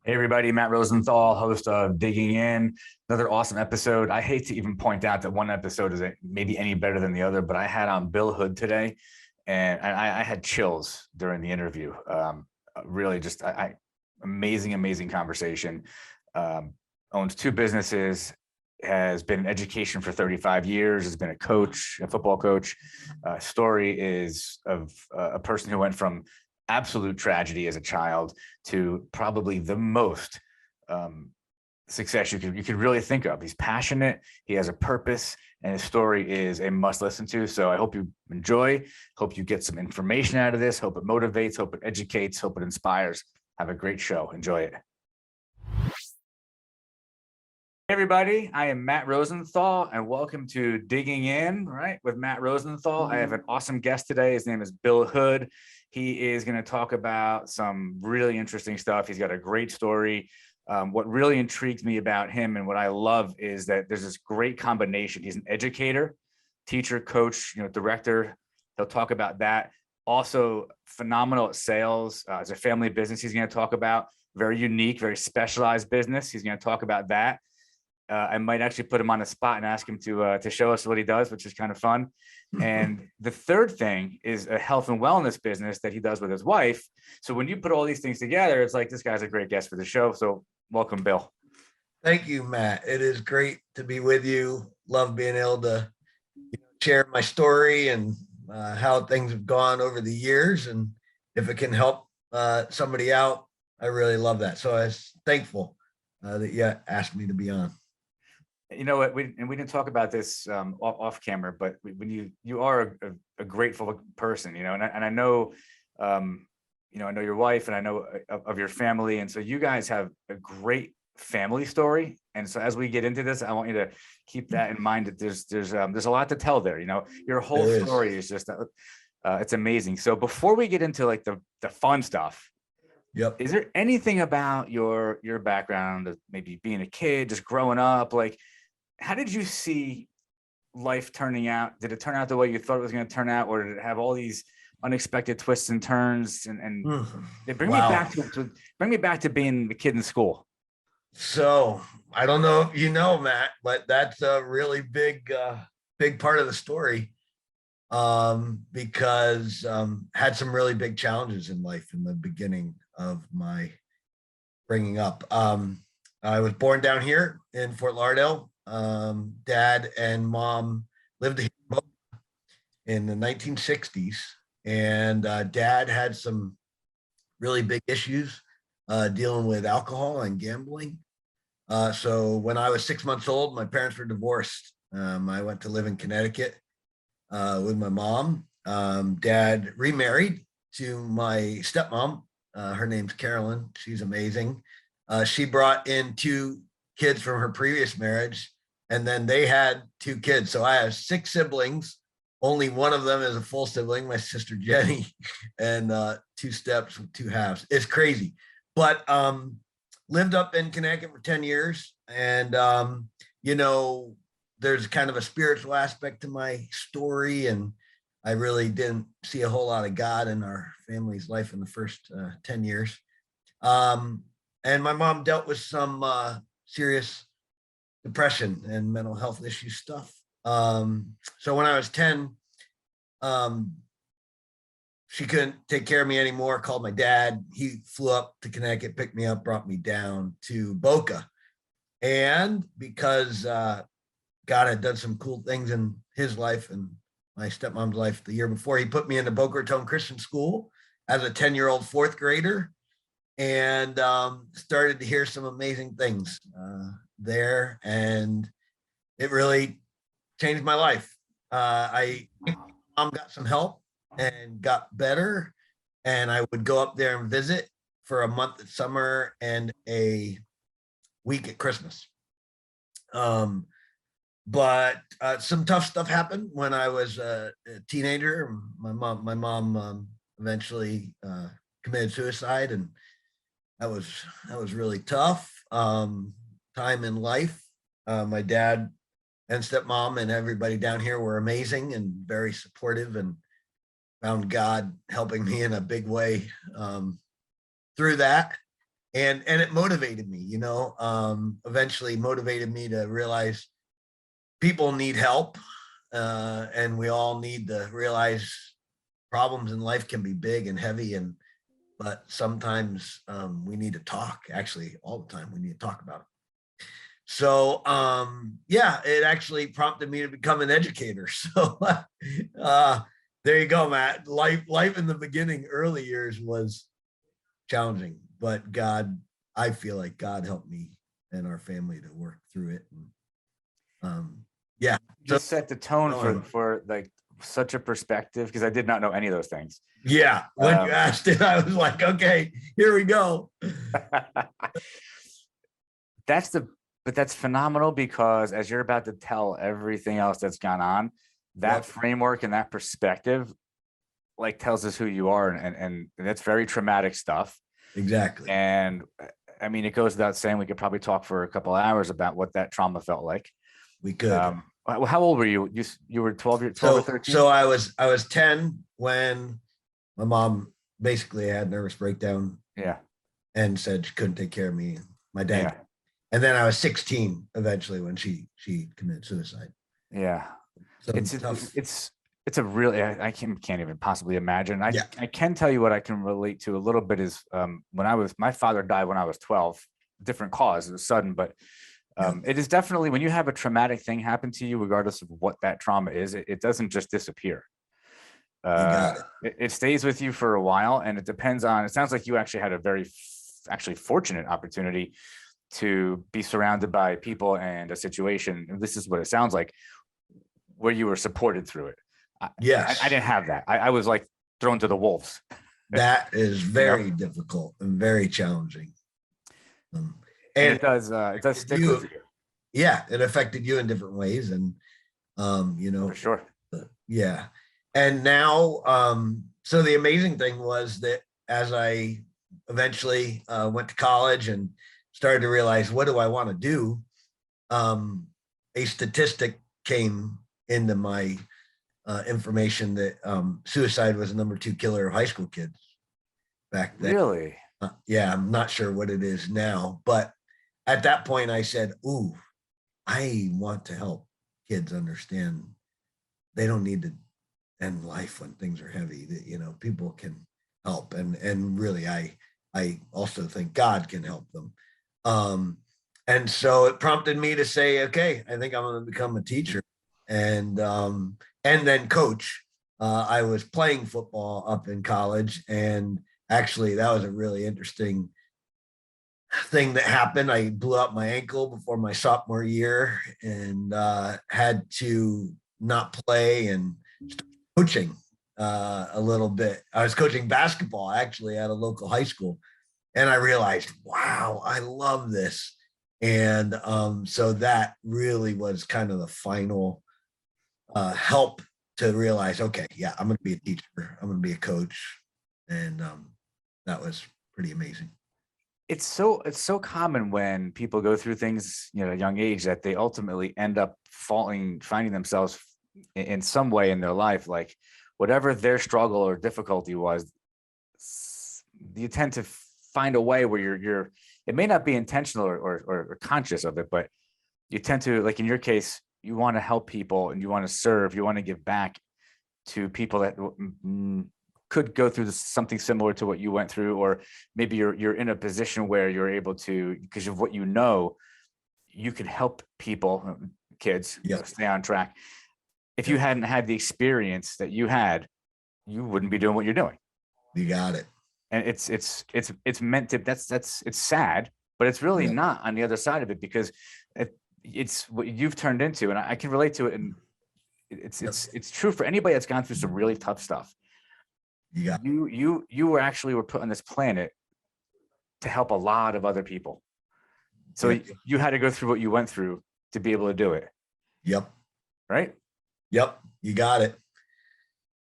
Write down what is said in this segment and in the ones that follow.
Hey everybody, Matt Rosenthal, host of Digging In. Another awesome episode. I hate to even point out that one episode is maybe any better than the other, but I had on Bill Hood today, and I had chills during the interview. Really, just amazing conversation. Owns two businesses, has been in education for 35 years, has been a coach, a football coach. Story is of a person who went from absolute tragedy as a child to probably the most success you could really think of. He's passionate, he has a purpose, and his story is a must listen to. So I hope you enjoy, hope you get some information out of this, hope it motivates, hope it educates, hope it inspires. Have a great show. Enjoy it. Hey everybody, I am Matt Rosenthal, and welcome to Digging In, right, with Matt Rosenthal. I have an awesome guest today. His name is Bill Hood. He is going to talk about some really interesting stuff. He's got a great story. What really intrigues me about him and what I love is that there's this great combination. He's an educator, teacher, coach, director. He'll talk about that. Also phenomenal at sales. As a family business, he's going to talk about very unique, very specialized business. He's going to talk about that. I might actually put him on the spot and ask him to show us what he does, which is kind of fun. And the third thing is a health and wellness business that he does with his wife. So when you put all these things together, it's like, this guy's a great guest for the show. So welcome, Bill. Thank you, Matt. It is great to be with you. Love being able to share my story and how things have gone over the years. And if it can help somebody out, I really love that. So I was thankful that you asked me to be on. You know what, we didn't talk about this off camera, but when you are a grateful person, and I know, I know your wife, and I know of your family, and so you guys have a great family story. And so as we get into this, I want you to keep that in mind, that there's a lot to tell there. Your whole story is just it's amazing. So before we get into like the fun stuff, yep, is there anything about your background, maybe being a kid, just growing up, like, how did you see life turning out? Did it turn out the way you thought it was going to turn out, or did it have all these unexpected twists and turns? And they bring me back to being the kid in school. So I don't know if you know, Matt, but that's a really big part of the story, because had some really big challenges in life in the beginning of my bringing up. I was born down here in Fort Lauderdale. Dad and mom lived in the 1960s, and dad had some really big issues dealing with alcohol and gambling. So when I was 6 months old, my parents were divorced. I went to live in Connecticut with my mom. Dad remarried to my stepmom. Her name's Carolyn. She's amazing. She brought in two kids from her previous marriage, and then they had two kids. So I have six siblings. Only one of them is a full sibling, my sister Jenny, and two steps with two halves. It's crazy. But lived up in Connecticut for 10 years. And, there's kind of a spiritual aspect to my story. And I really didn't see a whole lot of God in our family's life in the first 10 years. And my mom dealt with some serious depression and mental health issue stuff. So when I was 10, she couldn't take care of me anymore, called my dad. He flew up to Connecticut, picked me up, brought me down to Boca. And because God had done some cool things in his life and my stepmom's life the year before, he put me into Boca Raton Christian School as a 10-year-old fourth grader, and started to hear some amazing things there. And it really changed my life. Mom got some help and got better. And I would go up there and visit for a month at summer and a week at Christmas. But some tough stuff happened when I was a teenager. My mom eventually committed suicide, and that was really tough time in life. My dad and stepmom and everybody down here were amazing and very supportive, and found God helping me in a big way through that. and it motivated me, eventually motivated me to realize people need help, and we all need to realize problems in life can be big and heavy, but sometimes we need to talk. Actually, all the time we need to talk about it. So yeah, it actually prompted me to become an educator. So there you go, Matt. Life in the beginning, early years was challenging, but I feel like God helped me and our family to work through it. And yeah, just set the tone for like such a perspective, because I did not know any of those things. Yeah, when you asked it, I was like, okay, here we go. That's phenomenal, because as you're about to tell everything else that's gone on, that framework and that perspective like tells us who you are, and that's very traumatic stuff. Exactly. And I mean, it goes without saying, we could probably talk for a couple of hours about what that trauma felt like. We could. How old were you? You were 12 or 13? So I was 10 when my mom basically had a nervous breakdown. Yeah. And said she couldn't take care of me, my dad. Yeah. And then I was 16 eventually when she committed suicide. Yeah. So it's a really, I can't even possibly imagine. I can tell you what I can relate to a little bit is my father died when I was 12, different cause, it was sudden, but it is definitely, when you have a traumatic thing happen to you, regardless of what that trauma is, it doesn't just disappear. It stays with you for a while, and it depends on, it sounds like you actually had a very fortunate opportunity to be surrounded by people and a situation, and this is what it sounds like, where you were supported through it. Yes. I didn't have that. I was like thrown to the wolves. That is very difficult and very challenging. And it does stick with you. Yeah, it affected you in different ways. And for sure. Yeah. And now, so the amazing thing was that as I eventually went to college and started to realize, what do I want to do? A statistic came into my information that suicide was the #2 killer of high school kids back then. Really? Yeah, I'm not sure what it is now, but at that point I said, ooh, I want to help kids understand they don't need to end life when things are heavy, that, people can help. And really, I also think God can help them. And so it prompted me to say, okay, I think I'm going to become a teacher and then coach. I was playing football up in college, and actually that was a really interesting thing that happened. I blew out my ankle before my sophomore year and had to not play and coaching a little bit. I was coaching basketball actually at a local high school, and I realized, wow, I love this. And so that really was kind of the final help to realize, okay, yeah, I'm going to be a teacher. I'm going to be a coach. And that was pretty amazing. It's so common when people go through things, at a young age, that they ultimately end up finding themselves in some way in their life, like whatever their struggle or difficulty was, you tend to find a way where you're it may not be intentional or conscious of it, but you tend to, like in your case, you want to help people and you want to serve, you want to give back to people that could go through something similar to what you went through, or maybe you're in a position where you're able to, because of what you could help people, kids, stay on track. If you hadn't had the experience that you had, you wouldn't be doing what you're doing. You got it. And it's meant to, it's sad, but it's really not on the other side of it, because it's what you've turned into, and I can relate to it. And it's true for anybody that's gone through some really tough stuff. You were put on this planet to help a lot of other people. So you had to go through what you went through to be able to do it. Yep. Right? Yep. You got it.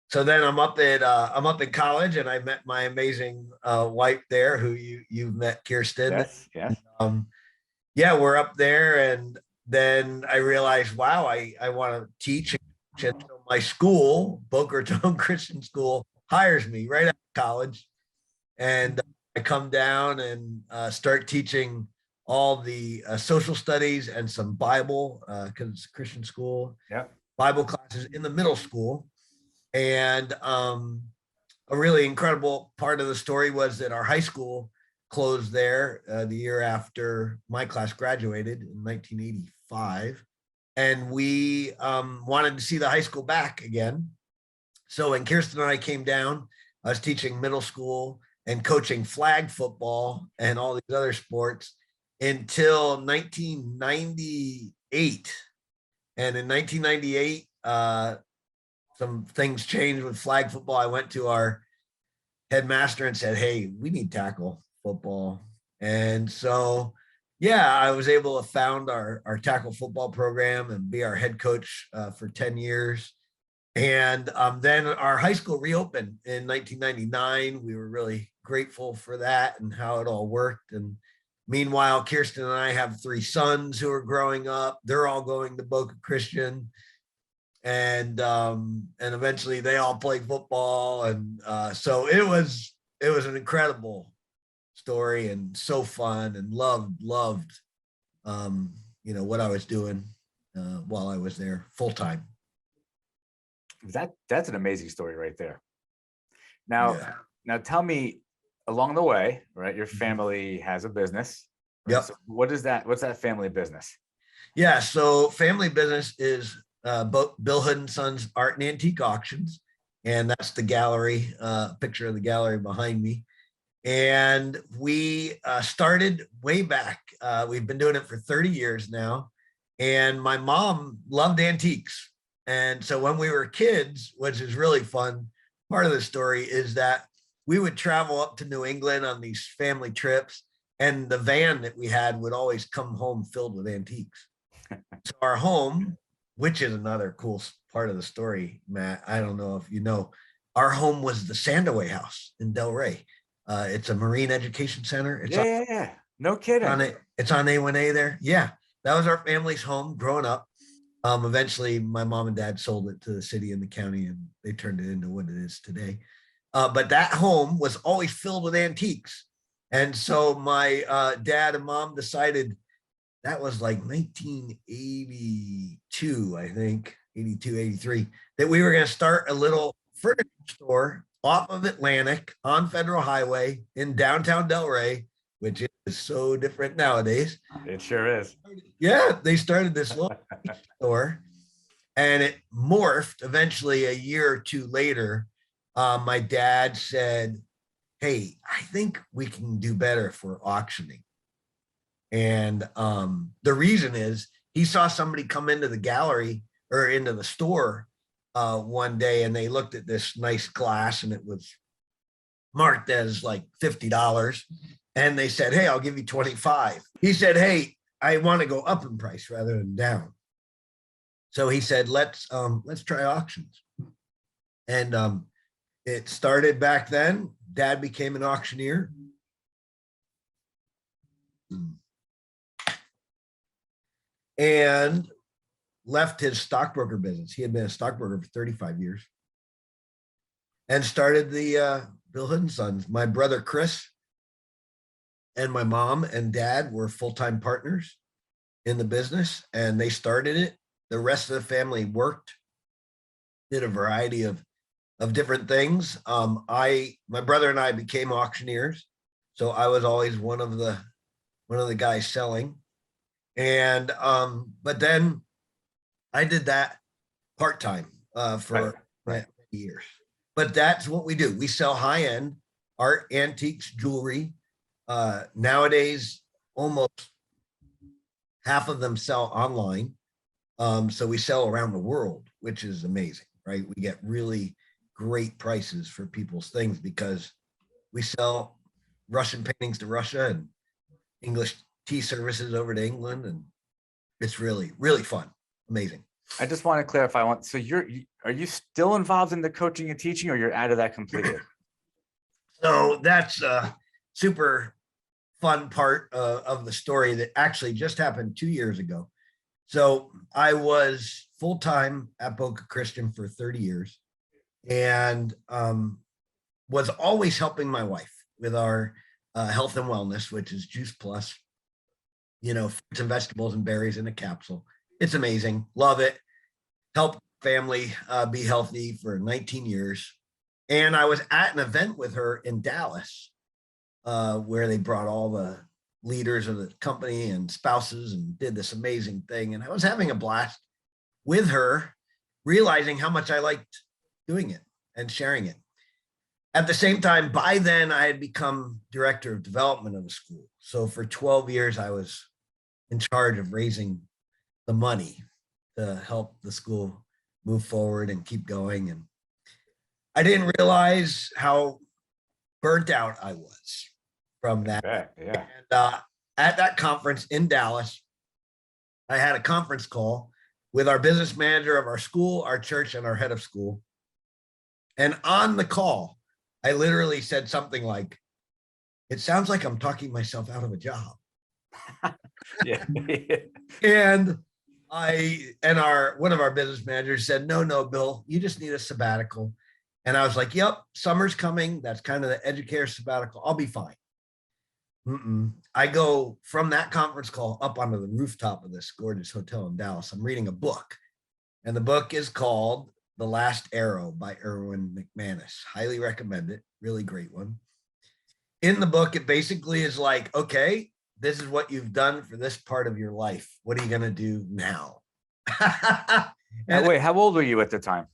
So then I'm up in college, and I met my amazing wife there, who you've met, Kirsten. Yes. Yeah, we're up there, and then I realized, wow, I want to teach. And so my school, Boca Raton Christian School, hires me right out of college, and I come down and start teaching all the social studies and some Bible, because it's a Christian school, Yeah. Bible classes in the middle school. And a really incredible part of the story was that our high school closed there the year after my class graduated in 1985. And we wanted to see the high school back again. So when Kirsten and I came down, I was teaching middle school and coaching flag football and all these other sports until 1998. And in 1998, some things changed with flag football. I went to our headmaster and said, "Hey, we need tackle football." And so, yeah, I was able to found our tackle football program and be our head coach for 10 years. And then our high school reopened in 1999. We were really grateful for that and how it all worked. And meanwhile, Kirsten and I have 3 sons who are growing up. They're all going to Boca Christian, and eventually they all played football. And so it was an incredible story and so fun, and loved what I was doing while I was there full time. That's an amazing story right there. Now, Yeah. now tell me, along the way, right? Your family has a business. Right? Yep. So what's that family business? Yeah. So family business is Bill Hood and Sons Art and Antique Auctions. And that's the gallery, picture of the gallery behind me. And we started way back. We've been doing it for 30 years now. And my mom loved antiques. And so when we were kids, which is really fun, part of the story is that we would travel up to New England on these family trips, and the van that we had would always come home filled with antiques. So our home, which is another cool part of the story, Matt, I don't know if you know, our home was the Sandaway House in Delray. It's a marine education center. It's Yeah. No kidding. it's on A1A there. Yeah, that was our family's home growing up. Eventually, my mom and dad sold it to the city and the county, and they turned it into what it is today. But that home was always filled with antiques. And so my dad and mom decided, that was like 1982, I think, 82, 83, that we were going to start a little furniture store off of Atlantic on Federal Highway in downtown Delray, which is so different nowadays. It sure is. Yeah, they started this little store, and it morphed eventually. A year or two later, my dad said, "Hey, I think we can do better for auctioning." And the reason is, he saw somebody come into the gallery or into the store one day, and they looked at this nice glass, and it was marked as like $50. And they said, "Hey, I'll give you 25." He said, "Hey, I want to go up in price rather than down." So he said, let's try auctions. And it started back then. Dad became an auctioneer. And left his stockbroker business. He had been a stockbroker for 35 years. And started the Bill Hood and Sons. My brother Chris and my mom and dad were full-time partners in the business, and they started it. The rest of the family worked, did a variety of different things. My brother and I became auctioneers, so I was always one of the guys selling. And but then I did that part-time for many years. But that's what we do. We sell high-end art, antiques, jewelry. Nowadays, almost half of them sell online. So we sell around the world, which is amazing, right? We get really great prices for people's things because we sell Russian paintings to Russia and English tea services over to England. And it's really, really fun. Amazing. I just want to clarify one. So are you still involved in the coaching and teaching, or you're out of that completely? So that's a super fun part of the story that actually just happened 2 years ago. So I was full-time at Boca Christian for 30 years, and was always helping my wife with our health and wellness, which is Juice Plus, fruits and vegetables and berries in a capsule. It's amazing. Love it. Helped family be healthy for 19 years. And I was at an event with her in Dallas where they brought all the leaders of the company and spouses and did this amazing thing. And I was having a blast with her, realizing how much I liked doing it and sharing it. At the same time, by then I had become director of development of the school. So for 12 years, I was in charge of raising the money to help the school move forward and keep going. And I didn't realize how burnt out I was from that. Yeah. And at that conference in Dallas, I had a conference call with our business manager of our school, our church, and our head of school. And on the call, I literally said something like, "It sounds like I'm talking myself out of a job." Yeah. And one of our business managers said, no, Bill, you just need a sabbatical. And I was like, yep, summer's coming. That's kind of the educator sabbatical. I'll be fine. I go from that conference call up onto the rooftop of this gorgeous hotel in Dallas. I'm reading a book, and the book is called The Last Arrow by Erwin McManus. Highly recommend it. Really great one. In the book, it basically is like, okay, this is what you've done for this part of your life. What are you going to do now? And wait, how old were you at the time?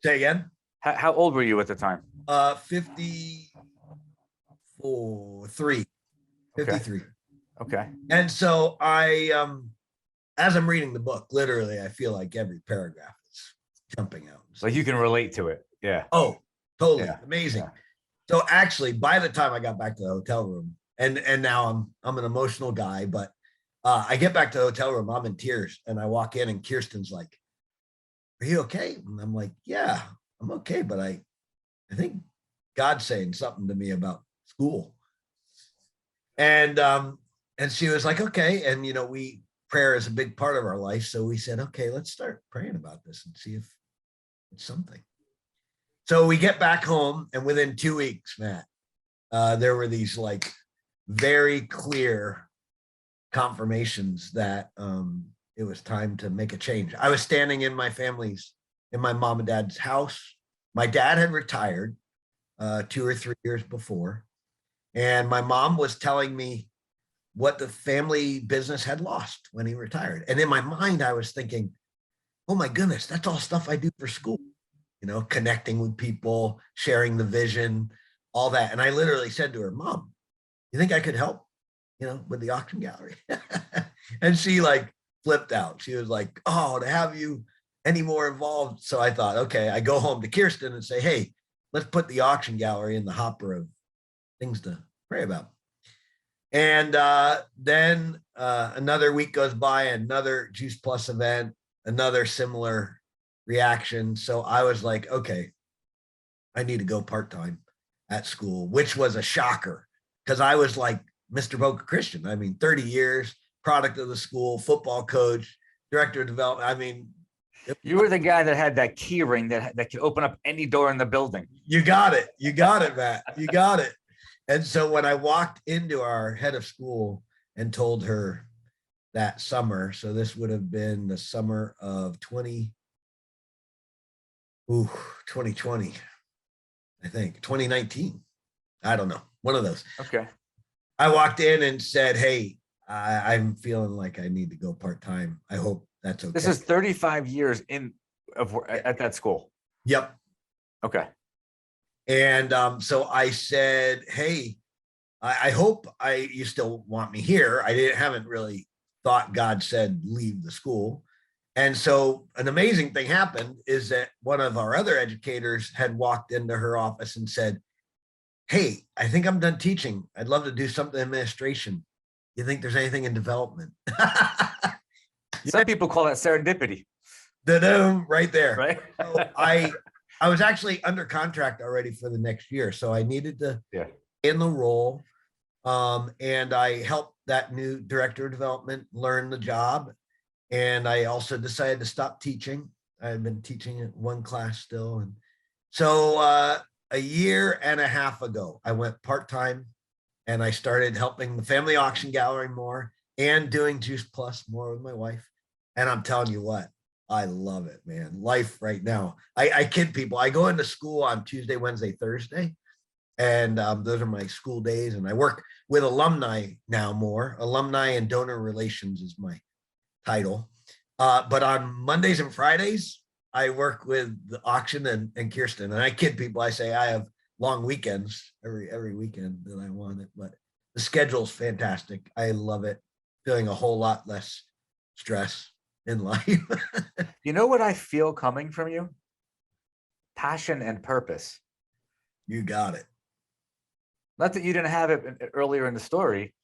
Say again? How old were you at the time? 53. Okay. And so as I'm reading the book, literally, I feel like every paragraph is jumping out. Like you can relate to it. Yeah. Oh, totally. Yeah. Amazing. Yeah. So actually, by the time I got back to the hotel room, and now I'm an emotional guy, but I get back to the hotel room, I'm in tears, and I walk in, and Kirsten's like, "Are you okay?" And I'm like, "Yeah, I'm okay, but I think God's saying something to me about school." And she was like, "Okay," and prayer is a big part of our life, so we said, "Okay, let's start praying about this and see if it's something." So we get back home, and within 2 weeks, Matt, there were these like very clear confirmations that it was time to make a change. I was standing in my mom and dad's house. My dad had retired 2 or 3 years before, and my mom was telling me what the family business had lost when he retired. And in my mind, I was thinking, oh my goodness, that's all stuff I do for school, connecting with people, sharing the vision, all that. And I literally said to her, "Mom, you think I could help, with the auction gallery?" And she like flipped out. She was like, "Oh, to have you any more involved." So I thought, okay, I go home to Kirsten and say, "Hey, let's put the auction gallery in the hopper of things to pray about." And then another week goes by, another Juice Plus event, another similar reaction. So I was like, okay, I need to go part-time at school, which was a shocker because I was like Mr. Boca Christian. I mean, 30 years, product of the school, football coach, director of development. I mean, you were the guy that had that key ring that could open up any door in the building. You got it, Matt. You got it. And so when I walked into our head of school and told her that summer, so this would have been the summer of 2020, I think, 2019. I don't know, one of those. Okay. I walked in and said, "Hey, I'm feeling like I need to go part-time. I hope that's okay." This is 35 years at that school. Yep. Okay. And so I said, "Hey, I hope you still want me here." I haven't really thought God said leave the school. And so an amazing thing happened is that one of our other educators had walked into her office and said, "Hey, I think I'm done teaching. I'd love to do something in administration. You think there's anything in development?" Some people call that serendipity. Right there. Right. So I was actually under contract already for the next year. So I needed to in the role. And I helped that new director of development learn the job. And I also decided to stop teaching. I've been teaching one class still. And so a year and a half ago, I went part-time and I started helping the family auction gallery more and doing Juice Plus more with my wife. And I'm telling you what, I love it, man. Life right now. I kid people. I go into school on Tuesday, Wednesday, Thursday, and those are my school days. And I work with alumni now more. Alumni and donor relations is my title. But on Mondays and Fridays, I work with the auction and Kirsten. And I kid people. I say I have long weekends every weekend that I want it. But the schedule's fantastic. I love it. Feeling a whole lot less stress in life. You know what I feel coming from you? Passion and purpose. You got it. Not that you didn't have it earlier in the story,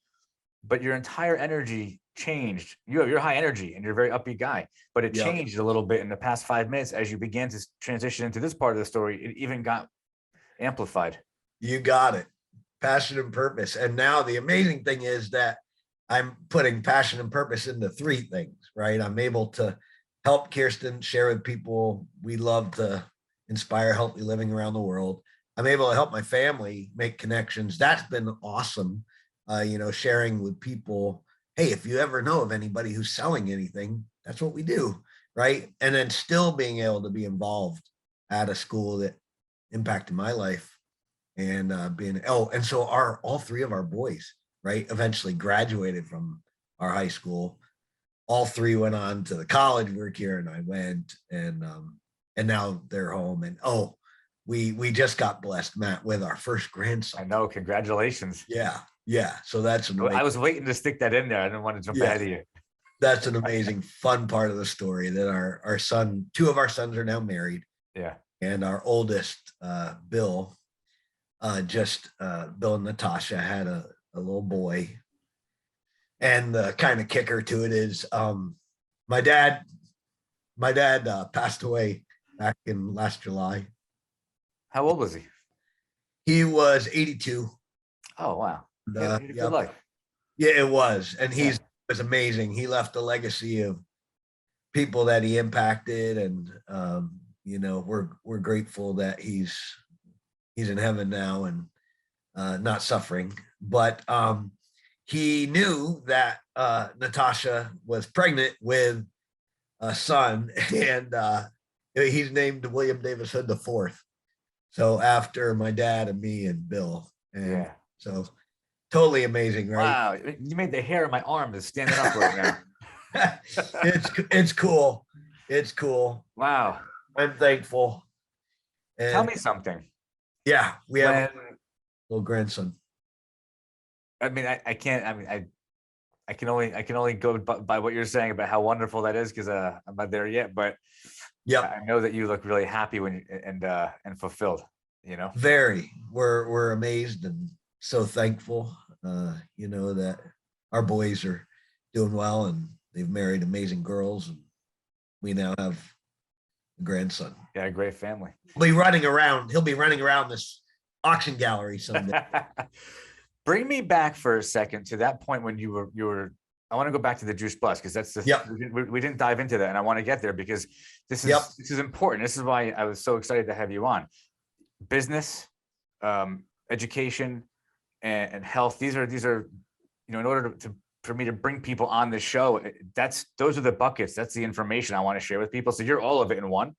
but your entire energy changed. You're high energy and you're a very upbeat guy, but it changed a little bit in the past 5 minutes as you began to transition into this part of the story. It even got amplified. You got it. Passion and purpose. And now the amazing thing is that I'm putting passion and purpose into 3 things, right? I'm able to help Kirsten share with people. We love to inspire healthy living around the world. I'm able to help my family make connections. That's been awesome. Sharing with people, hey, if you ever know of anybody who's selling anything, that's what we do, right? And then still being able to be involved at a school that impacted my life and and so all 3 of our boys, right, eventually graduated from our high school. All 3 went on to the college where Kira and I went, and now they're home. And we just got blessed, Matt, with our first grandson. I know. Congratulations. Yeah. So that's amazing. I was waiting to stick that in there. I didn't want to jump ahead of you. That's an amazing, fun part of the story that our son, 2 of our sons are now married. Yeah. And our oldest, Bill, Bill and Natasha had a little boy. And the kind of kicker to it is my dad passed away back in last July. How old was he? He was 82. Oh, wow. Good life. Yeah, it was. And he was amazing. He left a legacy of people that he impacted. And, we're grateful that he's in heaven now and not suffering. But he knew that Natasha was pregnant with a son, and he's named William Davis Hood IV. So after my dad and me and Bill. And so totally amazing, right? Wow. You made the hair on my arm is standing up right now. It's cool. It's cool. Wow. I'm thankful. And tell me something. Yeah, we have a little grandson. I mean, I can't. I mean, I can only go by what you're saying about how wonderful that is, because I'm not there yet. But yeah, I know that you look really happy when and fulfilled. Very. We're amazed and so thankful. That our boys are doing well and they've married amazing girls, and we now have a grandson. Yeah, a great family. He'll be running around this auction gallery someday. Bring me back for a second to that point when you were. I want to go back to the Juice Plus, because that's we didn't dive into that, and I want to get there because this is important. This is why I was so excited to have you on. Business, education, and health. These are in order for me to bring people on this show, those are the buckets. That's the information I want to share with people. So you're all of it in one.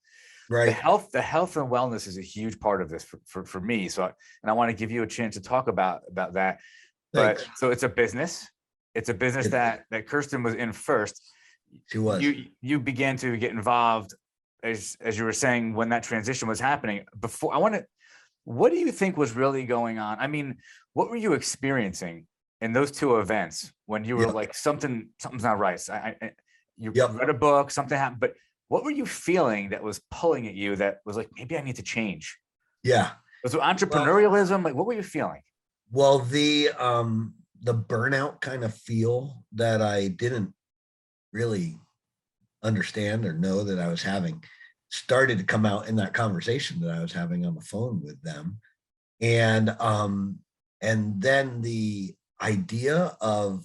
Right. The health and wellness is a huge part of this for me. So, and I want to give you a chance to talk about that. Thanks. But so it's a business. It's a business that Kirsten was in first. She was. You began to get involved as you were saying when that transition was happening. What do you think was really going on? I mean, what were you experiencing in those 2 events when you were like something's not right? You read a book, something happened, but what were you feeling that was pulling at you that was like, maybe I need to change? Yeah. Was it entrepreneurialism? Like, what were you feeling? Well, the burnout kind of feel that I didn't really understand or know that I was having started to come out in that conversation that I was having on the phone with them. And then the idea of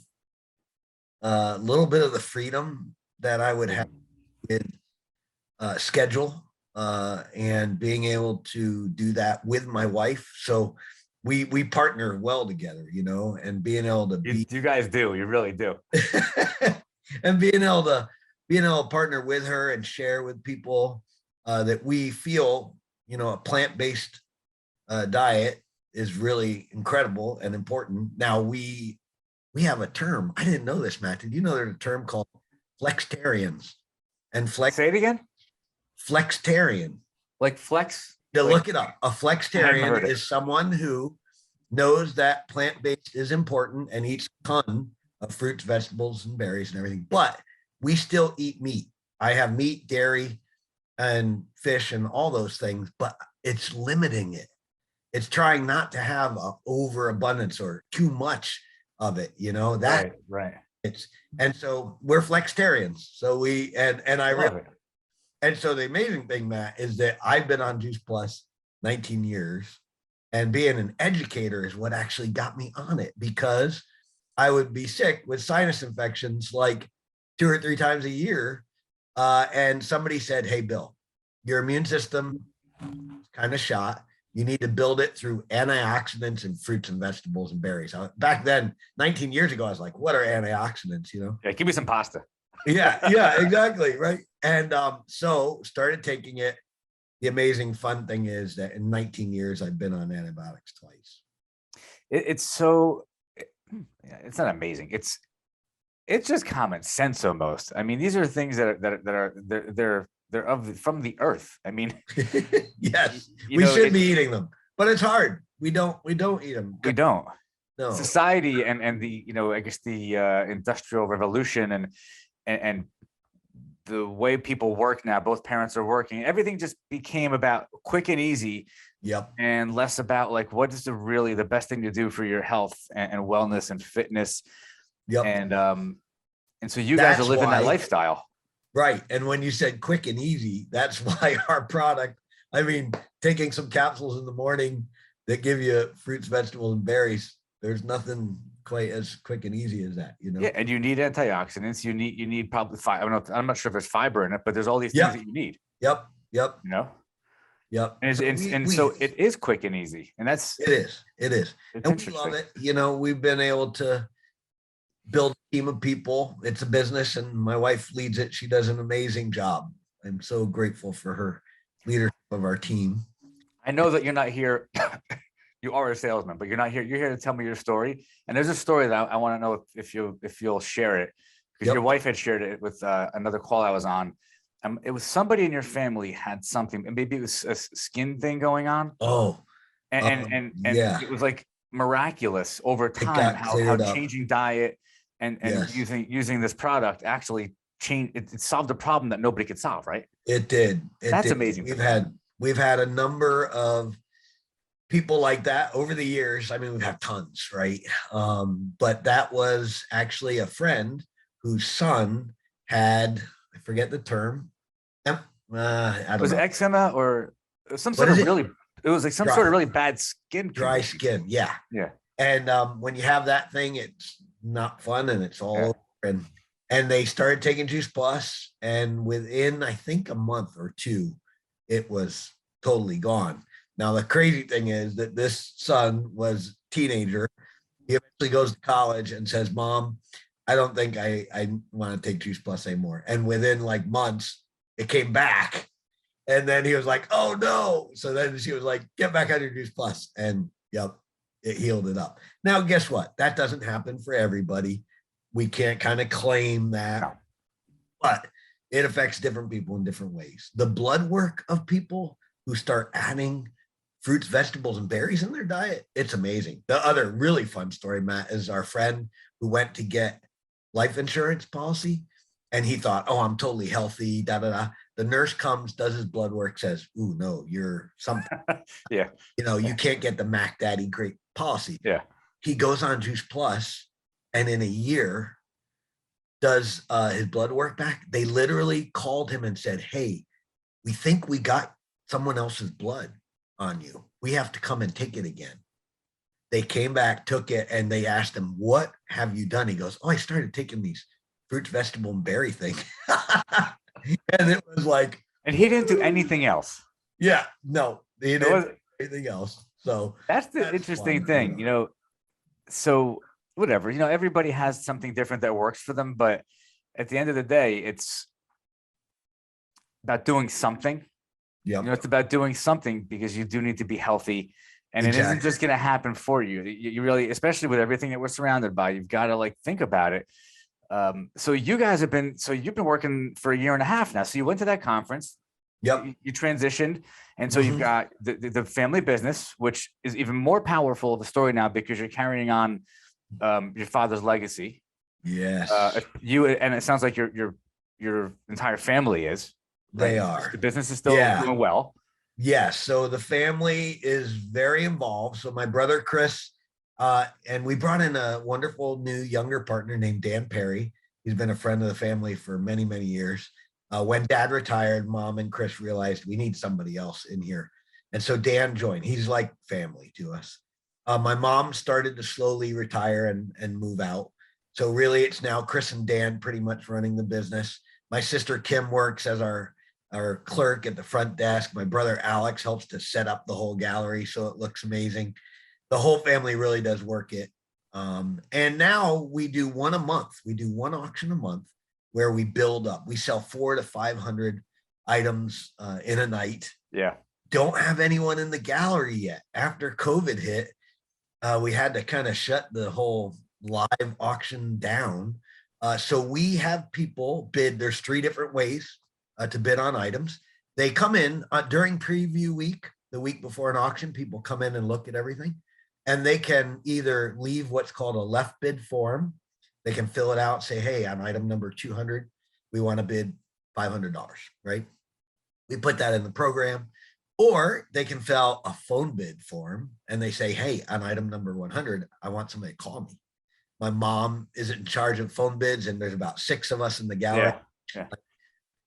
a little bit of the freedom that I would have with schedule and being able to do that with my wife. So we partner well together, you know, and being able to be You guys do. You really do. and being able to partner with her and share with people that we feel, you know, a plant-based diet is really incredible and important. Now we have a term. I didn't know this, Matt. Did you know there's a term called flexitarians? And Say it again. flexitarian. Like flex. To Like, look it up. A flexitarian is someone who knows that plant-based is important and eats a ton of fruits, vegetables, and berries and everything, but we still eat meat. I have meat, dairy, and fish and all those things, but it's limiting it. It's trying not to have an overabundance or too much of it, you know, that right. it's, and so we're flexitarians. So and I Love really, it. and so the amazing thing, Matt, is that I've been on Juice Plus 19 years, and being an educator is what actually got me on it, because I would be sick with sinus infections like 2 or 3 times a year. And somebody said, "Hey, Bill, your immune system is kind of shot. You need to build it through antioxidants and fruits and vegetables and berries." Back then, 19 years ago, I was like, "What are antioxidants?" You know? Yeah, give me some pasta. Yeah, exactly, right. And so started taking it. The amazing fun thing is that in 19 years, I've been on antibiotics twice. It's so, it's not amazing. It's just common sense almost. I mean, these are things they're from the earth. I mean, Yes, you we know, should be eating them, but it's hard. We don't eat them. we don't. No. Society and the, I guess the industrial revolution and the way people work now, both parents are working, everything just became about quick and easy. Yep. And less about like what is really the best thing to do for your health and wellness and fitness. Yep. And so you guys are living that lifestyle. Right. And when you said quick and easy, that's why our product, I mean, taking some capsules in the morning that give you fruits, vegetables, and berries, there's nothing quite as quick and easy as that, you know? Yeah. And you need antioxidants. You need probably fiber. I don't know. I'm not sure if there's fiber in it, but there's all these things that you need. Yep. You know? Yep. And so it is quick and easy. And that's it is. And we love it. You know, we've been able to build a team of people. It's a business, and my wife leads it. She does an amazing job. I'm so grateful for her leadership of our team. I know that you're not here. You are a salesman, but you're not here. You're here to tell me your story. And there's a story that I want to know if you'll share it, because your wife had shared it with another call I was on. It was somebody in your family had something, and maybe it was a skin thing going on. Oh, and it was like miraculous over time how changing diet and using this product actually changed. It solved a problem that nobody could solve, right? It did. That's amazing. We've had a number of people like that over the years. I mean, we've had tons, right? But that was actually a friend whose son had, I forget the term. I don't was know. It eczema or some sort of really, it was like some sort of really bad skin. Dry skin. Yeah. Yeah. And when you have that thing, it's not fun, and it's all over. And they started taking Juice Plus, and within, I think, a month or 2, it was totally gone. Now, the crazy thing is that this son was a teenager. He eventually goes to college and says, "Mom, I don't think I want to take Juice Plus anymore." And within like months, it came back. And then he was like, "Oh no." So then she was like, "Get back on your Juice Plus." And yep, it healed it up. Now, guess what? That doesn't happen for everybody. We can't kind of claim that, but it affects different people in different ways. The blood work of people who start adding fruits, vegetables, and berries in their diet, it's amazing. The other really fun story, Matt, is our friend who went to get life insurance policy, and he thought, "Oh, I'm totally healthy, da da da." The nurse comes, does his blood work, says, "Ooh, no, you're something." Yeah. You know, you can't get the Mac Daddy great policy. Yeah. He goes on Juice Plus, and in a year does his blood work back. They literally called him and said, "Hey, we think we got someone else's blood on you. We have to come and take it again." They came back, took it, and they asked him, "What have you done?" He goes, "Oh, I started taking these fruits, vegetable, and berry thing." And it was like, and he didn't do anything else. Yeah, no, he didn't do anything else. So That's the that's interesting fun. thing, so whatever, everybody has something different that works for them, but at the end of the day, it's about doing something. Yep, It's about doing something because you do need to be healthy, and it isn't exactly. just going to happen for you. You really, especially with everything that we're surrounded by, you've got to like think about it. So you've been working for a year and a half now. So you went to that conference, Yep. you transitioned, and so you've Mhm. got the family business, which is even more powerful of the story now because you're carrying on your father's legacy. Yes, You, and it sounds like your entire family is, right. they The are. business is still Yeah. doing well. Yes. So the family is very involved. So my brother Chris, and we brought in a wonderful new younger partner named Dan Perry. He's been a friend of the family for many, many years. When dad retired, mom and Chris realized we need somebody else in here. And so Dan joined. He's like family to us. My mom started to slowly retire and move out. So really it's now Chris and Dan pretty much running the business. My sister Kim works as our clerk at the front desk. My brother Alex helps to set up the whole gallery so it looks amazing. The whole family really does work it. And now we do one a month. We do one auction a month where we build up. We sell 400 to 500 items in a night. Yeah. Don't have anyone in the gallery yet. After COVID hit, we had to kind of shut the whole live auction down. So we have people bid. There's 3 different ways to bid on items. They come in during preview week, the week before an auction. People come in and look at everything, and they can either leave what's called a left bid form. They can fill it out, say, hey, on item number 200, we want to bid $500, right? We put that in the program. Or they can fill out a phone bid form and they say, hey, on item number 100, I want somebody to call me. My mom is in charge of phone bids, and there's about 6 of us in the gallery. Yeah. Yeah.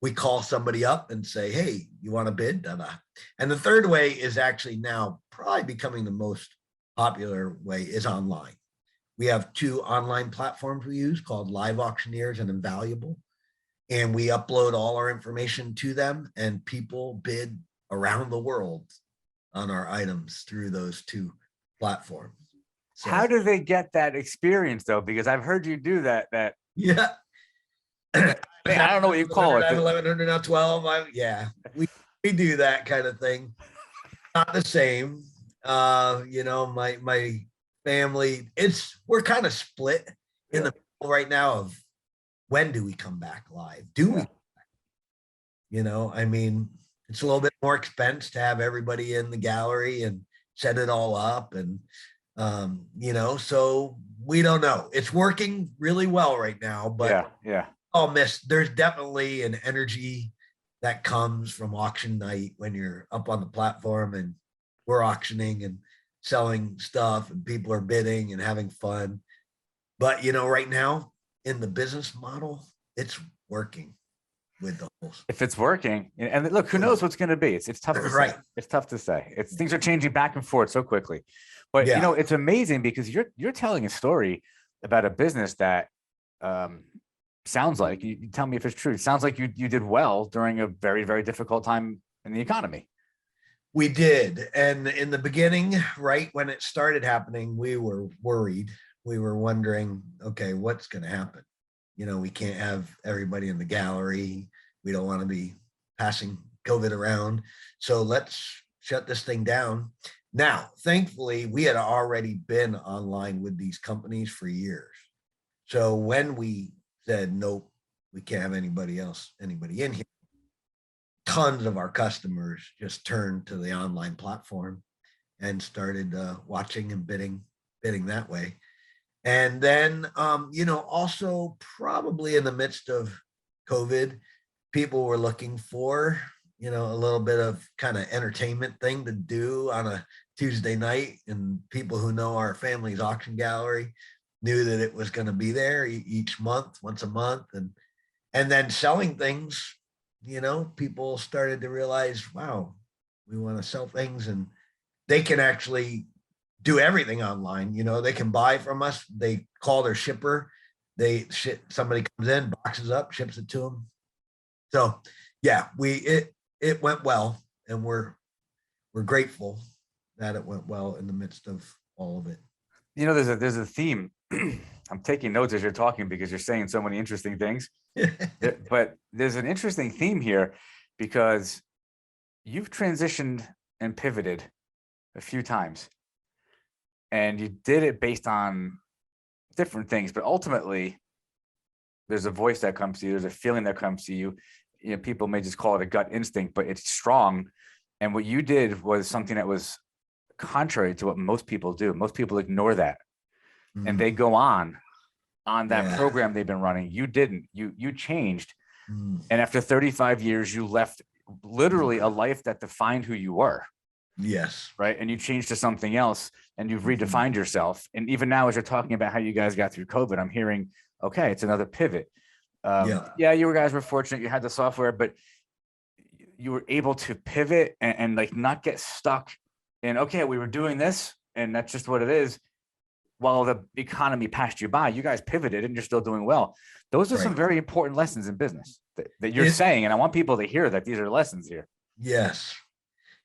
We call somebody up and say, hey, you want to bid? Da-da. And the third way is actually now probably becoming the most popular way is online. We have 2 online platforms we use called Live Auctioneers and Invaluable. And we upload all our information to them, and people bid around the world on our items through those 2 platforms. So How do they get that experience though? Because I've heard you do that. yeah. I don't know what you call it. 1100 now 12. Yeah, we do that kind of thing. Not the same. My family, we're kind of split in the middle right now of when do we come back live? Do we? I mean, it's a little bit more expense to have everybody in the gallery and set it all up. And, so we don't know. It's working really well right now, but yeah. there's definitely an energy that comes from auction night when you're up on the platform and we're auctioning and selling stuff and people are bidding and having fun. But, right now in the business model, it's working with the whole. If it's working, and look, who knows what's going to be? It's tough to Right. say. It's tough to say. Things are changing back and forth so quickly. But Yeah. it's amazing because you're telling a story about a business that sounds like, you tell me if it's true. It sounds like you did well during a very, very difficult time in the economy. We did. And in the beginning, right when it started happening, we were worried. We were wondering, okay, what's going to happen? We can't have everybody in the gallery. We don't want to be passing COVID around. So let's shut this thing down. Now, thankfully, we had already been online with these companies for years. So when we said, nope, we can't have anybody in here, tons of our customers just turned to the online platform and started watching and bidding that way. And then, also probably in the midst of COVID, people were looking for, a little bit of kind of entertainment thing to do on a Tuesday night. And people who know our family's auction gallery knew that it was going to be there each month, once a month. And then selling things, people started to realize, wow, we want to sell things, and they can actually do everything online. They can buy from us. They call their shipper. Somebody comes in, boxes up, ships it to them. So yeah, it went well, and we're grateful that it went well in the midst of all of it. There's a theme. I'm taking notes as you're talking because you're saying so many interesting things. But there's an interesting theme here because you've transitioned and pivoted a few times, and you did it based on different things, but ultimately there's a voice that comes to you, there's a feeling that comes to you. People may just call it a gut instinct, but it's strong. And what you did was something that was contrary to what most people do. Most people ignore that and they go on that program they've been running. You didn't. You changed. And after 35 years, you left literally a life that defined who you were. Yes. Right. And you changed to something else and you've redefined yourself. And even now, as you're talking about how you guys got through COVID, I'm hearing, okay, it's another pivot. You guys were fortunate. You had the software, but you were able to pivot and like not get stuck in, okay, we were doing this and that's just what it is. While the economy passed you by, you guys pivoted and you're still doing well. Those are some very important lessons in business that you're saying. And I want people to hear that these are lessons here. Yes.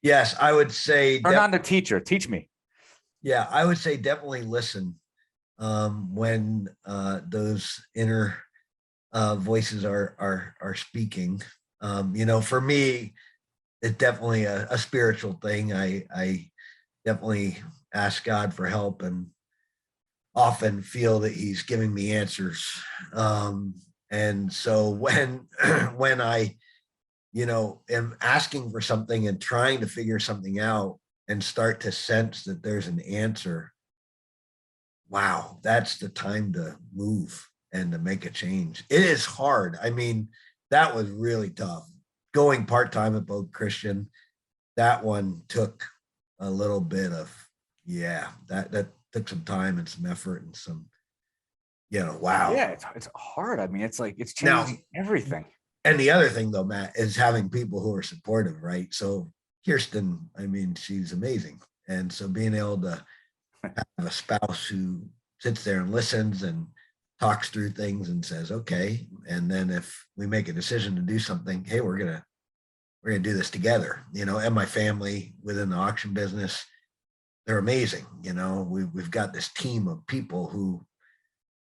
Yes. I would say turn on the teacher, teach me. Yeah. I would say definitely listen when those inner voices are speaking. For me, it's definitely a spiritual thing. I definitely ask God for help and often feel that he's giving me answers. And so when I, am asking for something and trying to figure something out and start to sense that there's an answer, wow, that's the time to move and to make a change. It is hard. I mean, that was really tough. Going part-time at Boat Christian, that one took a little bit of, that took some time and some effort and some, wow. Yeah, it's hard. I mean, it's like it's changing everything. And the other thing though, Matt, is having people who are supportive, right? So Kirsten, I mean, she's amazing. And so being able to have a spouse who sits there and listens and talks through things and says, okay. And then if we make a decision to do something, hey, we're gonna do this together, and my family within the auction business, they're amazing. We've got this team of people who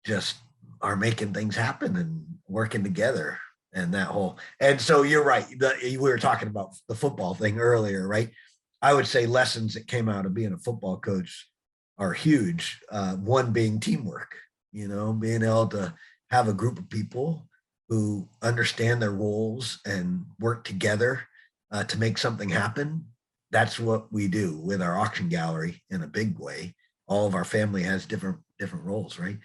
just are making things happen and working together and and so you're right. We were talking about the football thing earlier, right? I would say lessons that came out of being a football coach are huge. One being teamwork, being able to have a group of people who understand their roles and work together to make something happen. That's what we do with our auction gallery in a big way. All of our family has different roles, right?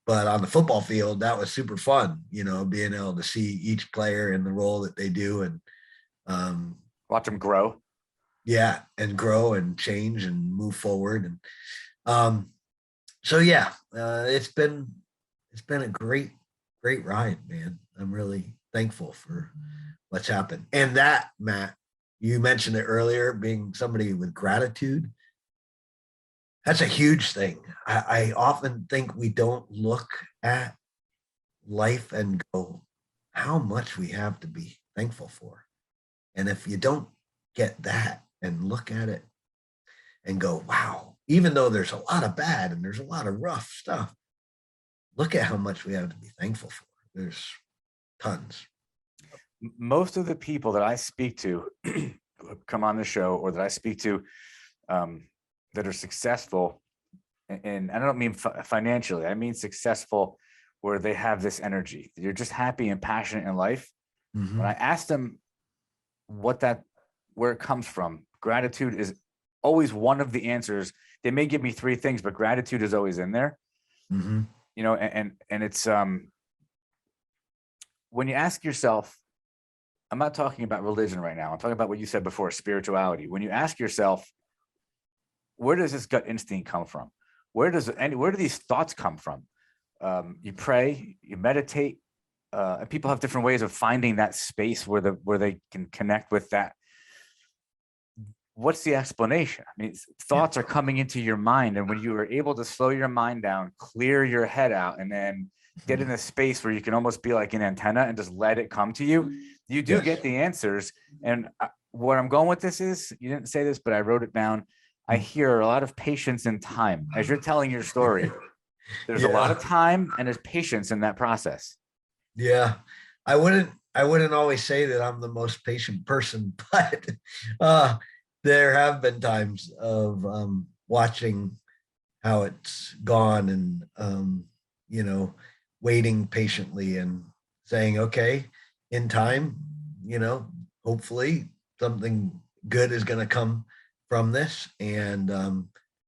But on the football field, that was super fun, being able to see each player in the role that they do and watch them grow. Yeah, and grow and change and move forward. And it's been a great ride, man. I'm really thankful for what's happened. And that, Matt, you mentioned it earlier, being somebody with gratitude. That's a huge thing. I often think we don't look at life and go, how much we have to be thankful for. And if you don't get that and look at it and go, wow, even though there's a lot of bad and there's a lot of rough stuff, look at how much we have to be thankful for. There's tons. Most of the people that I speak to come on the show or that I speak to that are successful, and I don't mean financially, I mean successful where they have this energy. You're just happy and passionate in life. Mm-hmm. When I ask them where it comes from, gratitude is always one of the answers. They may give me three things, but gratitude is always in there. Mm-hmm. And it's when you ask yourself, I'm not talking about religion right now. I'm talking about what you said before, spirituality. When you ask yourself, where does this gut instinct come from? Where do these thoughts come from? You pray, you meditate, and people have different ways of finding that space where they can connect with that. What's the explanation? I mean, thoughts are coming into your mind, and when you are able to slow your mind down, clear your head out, and then get in a space where you can almost be like an antenna and just let it come to you, you do get the answers. And where I'm going with this is, you didn't say this, but I wrote it down. I hear a lot of patience and time as you're telling your story. There's a lot Yeah. of time and there's patience in that process. Yeah. I wouldn't always say that I'm the most patient person, but uh there have been times of watching how it's gone and waiting patiently and saying, okay, in time, you know, hopefully something good is going to come from this, and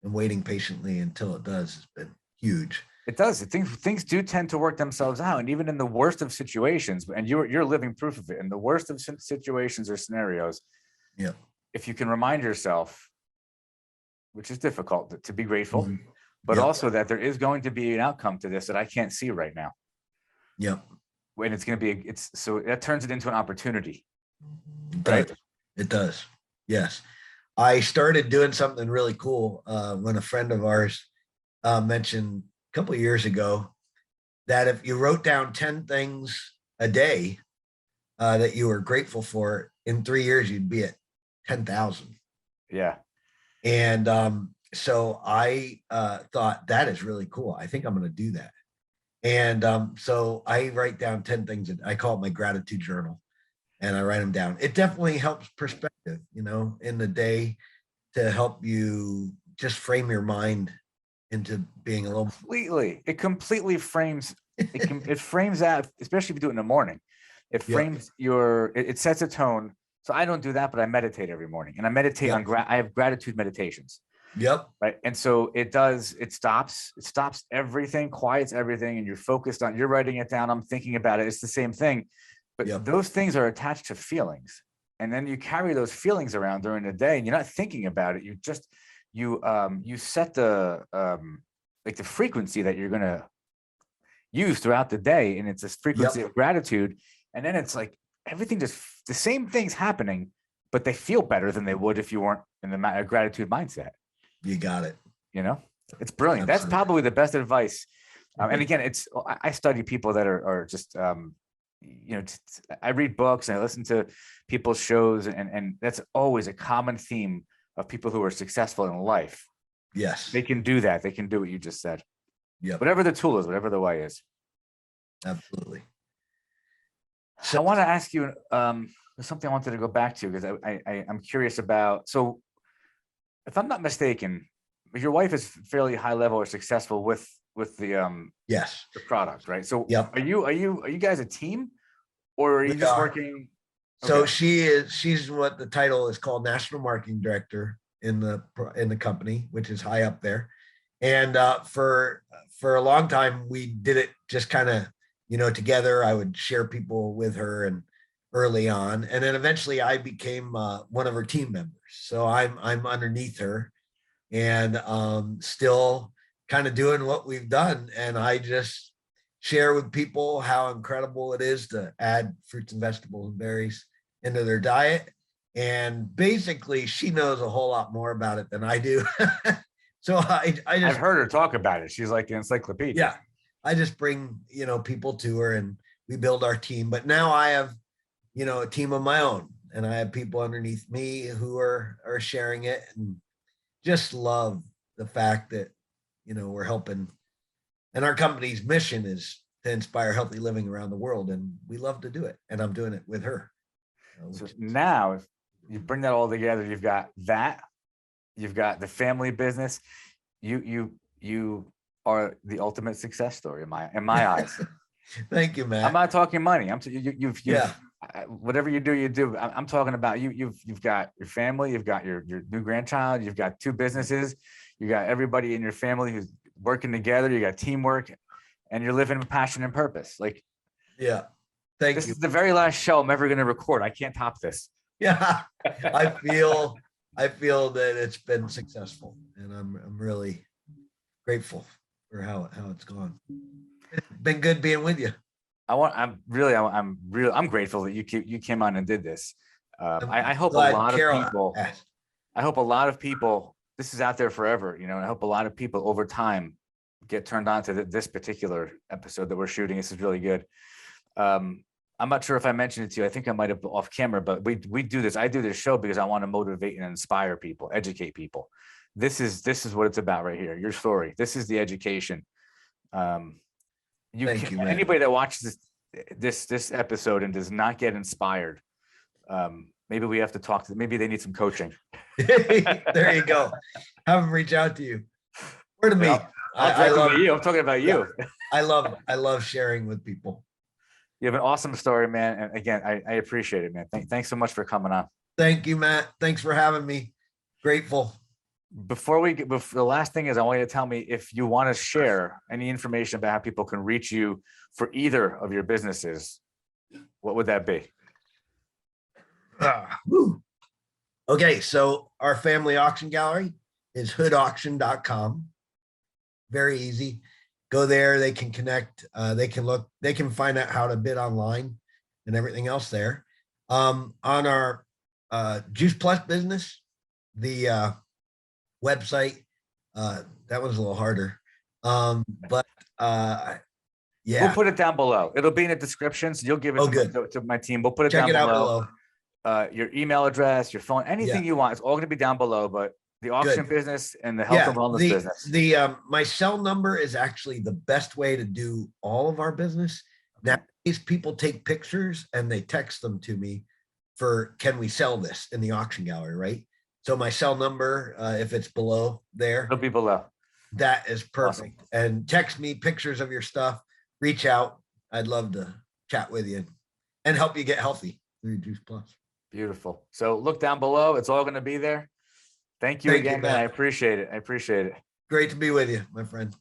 waiting patiently until it does has been huge. It does. Things do tend to work themselves out, and even in the worst of situations, and you're living proof of it. In the worst of situations or scenarios, Yeah. if you can remind yourself, which is difficult, to be grateful, Mhm. but Yep. also that there is going to be an outcome to this that I can't see right now. Yep. When it's going to be, it's so that turns it into an opportunity, It right? does. It does. Yes. I started doing something really cool when a friend of ours mentioned a couple of years ago that if you wrote down 10 things a day that you were grateful for, in 3 years, you'd be at 10,000. Yeah. And so I thought that is really cool. I think I'm going to do that. And so I write down 10 things. I call it my gratitude journal, and I write them down. It definitely helps perspective, in the day, to help you just frame your mind into being a little. It completely frames it frames that, especially if you do it in the morning. It Yep. frames it sets a tone. So I don't do that, but I meditate every morning, and I meditate Yep. I have gratitude meditations, Yep. right? And so it stops everything, quiets everything, and you're focused on, you're writing it down, I'm thinking about it. It's the same thing, but Yep. those things are attached to feelings, and then you carry those feelings around during the day, and you're not thinking about it. You set the like the frequency that you're going to use throughout the day, and it's this frequency Yep. of gratitude, and then it's like everything, just the same things happening, but they feel better than they would if you weren't in the gratitude mindset. You got it. You know, it's brilliant. That's Absolutely. probably the best advice. And again, I study people that are just I read books and I listen to people's shows, and that's always a common theme of people who are successful in life. Yes. They can do that. They can do what you just said. Yep. Whatever the tool is, whatever the way is. Absolutely. I want to ask you there's something I wanted to go back to, because I'm curious about. So if I'm not mistaken, your wife is fairly high level or successful with the Yes. the product, right? So Yep. are you guys a team, or are you We just are. working? So Okay. she's what the title is called, national marketing director in the company, which is high up there. And for a long time, we did it just kind of, together. I would share people with her, and early on, and then eventually I became one of her team members. So I'm underneath her, and still kind of doing what we've done. And I just share with people how incredible it is to add fruits and vegetables and berries into their diet. And basically, she knows a whole lot more about it than I do. So I I've just, heard her talk about it. She's like an encyclopedia. yeah, I just bring, people to her, and we build our team. But now I have, a team of my own, and I have people underneath me who are sharing it, and just love the fact that, we're helping. And our company's mission is to inspire healthy living around the world, and we love to do it. And I'm doing it with her. So now, if you bring that all together, you've got the family business. You are the ultimate success story in my eyes. Thank you, I'm Matt. not talking money. Yeah. Whatever you do, you do. I'm talking about you. You've got your family. You've got your new grandchild. You've got two businesses. You got everybody in your family who's working together. You got teamwork, and you're living with passion and purpose. Like, Yeah. Thank this you. is the very last show I'm ever going to record. I can't top this. Yeah. I feel that it's been successful, and I'm really grateful for how it's gone. It's been good being with you. I'm grateful that you came on and did this. I'm I hope a glad lot of Carol people. asked. I hope a lot of people. This is out there forever, and I hope a lot of people over time get turned on to this particular episode that we're shooting. This is really good. I'm not sure if I mentioned it to you. I think I might have off camera, but we do this. I do this show because I want to motivate and inspire people, educate people. this is what it's about right here. Your story. This is the education. You Thank can, you, man. anybody that watches this episode and does not get inspired, maybe we have to talk to them. Maybe they need some coaching. There you go. Have them reach out to you or to me. I'll I direct love to you. I'm talking about you. I love sharing with people. You have an awesome story, man. And again, I appreciate it, man. Thanks so much for coming on. Thank you, Matt. Thanks for having me. Grateful. Before the last thing is, I want you to tell me if you want to share any information about how people can reach you for either of your businesses. What would that be? Okay, so our family auction gallery is hoodauction.com. Very easy. Go there, they can connect, they can look, they can find out how to bid online and everything else there. On our Juice Plus business, the website, that was a little harder. But yeah. We'll put it down below. It'll be in the description, so you'll give it to my team. We'll put it Check down it out below. below. Your email address, your phone, anything you want. It's all going to be down below, but the auction business and the health and wellness business. My cell number is actually the best way to do all of our business. Okay. Nowadays, people take pictures and they text them to me for, can we sell this in the auction gallery, right? So my cell number, if it's below there, It'll be below. That is perfect. Awesome. And text me pictures of your stuff. Reach out. I'd love to chat with you and help you get healthy through Juice Plus. Beautiful. So look down below. It's all going to be there. Thank you again, man. I appreciate it. Great to be with you, my friend.